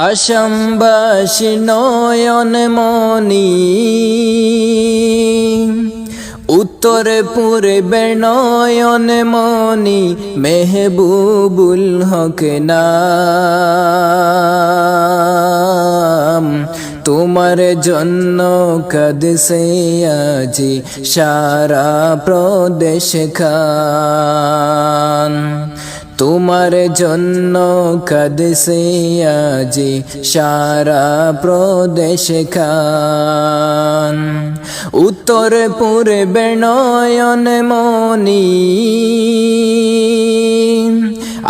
আসামবাসী নয়ন মনি উত্তরে পূর্বে নয়ন মনি মেহবুবুল হক নাম তোমার জন্য কাঁদছে আজি সারা প্রদেশ খান তোমার জন্য কাঁদছে আজি সারা প্রদেশ খান উত্তর পূর্বে নয়ন মনি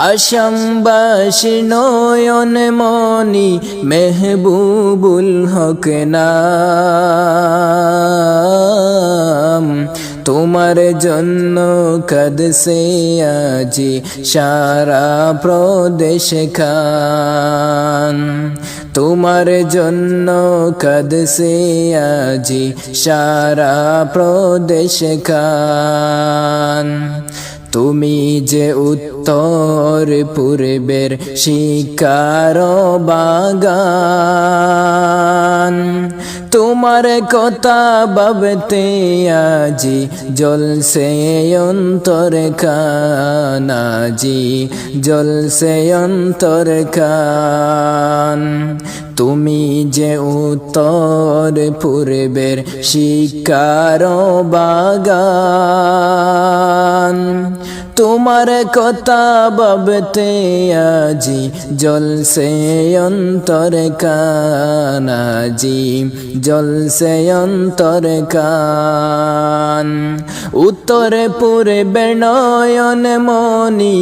আসামবাসী নয়ন মনি মেহবুবুল হক নাম তোমার জন্য কাঁদছে আজি সারা প্রদেশ খান তোমার জন্য কাঁদছে আজি সারা প্রদেশ খান তুমি যে উত্তর পূর্বের শিকার বাগান তোমার কথা ভাবতে আজি জ্বলছে অন্তর খান আজি জ্বলছে অন্তর খান তুমি যে উত্তর পূর্বের শিকার বাগান তোমার কথা ভাবতে আজি জ্বলছে অন্তর কান আজি জ্বলছে অন্তর কান উত্তর পূর্বে নয়ন মনি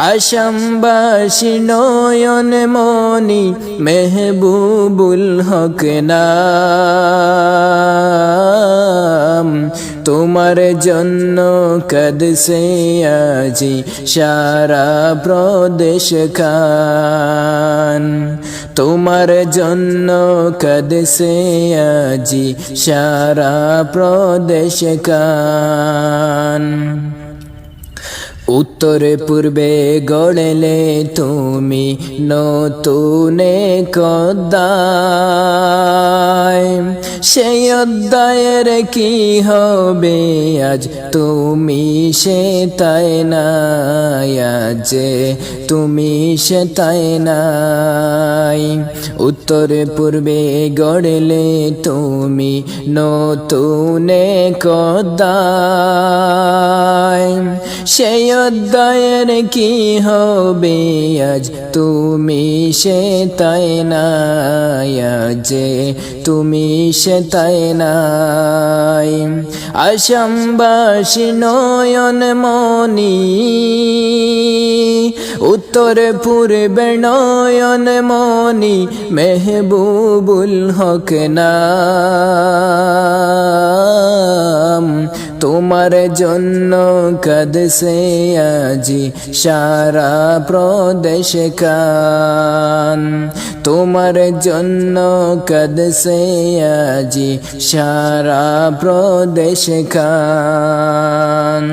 আসামবাসী নয়ন মনি মেহবুবুল হক নাম তোমার জন্য কাঁদছে আজি সারা প্রদেশ খান তোমার জন্য কাঁদছে আজি সারা প্রদেশ খান উত্তর পূর্বে গড়লে তুমি নতুন অধ্যায় সেই অধ্যায়ের কি হবে আজ তুমি সে তাই নাই আজ তুমি সে তাই নাই উত্তর পূর্বে গড়লে তুমি নতুন অধ্যায় সেই অধ্যায়ের কি হবে আজ তুমি সে তাই নাই আজ তুমি সে তাই নাই আসামবাসী নয়ন মনি উত্তর পূর্বে নয়ন মনি মেহবুবুল হক নাম তোমার জন্য কাঁদছে আজি সারা প্রদেশ খান তোমার জন্য কাঁদছে আজি সারা প্রদেশ খান।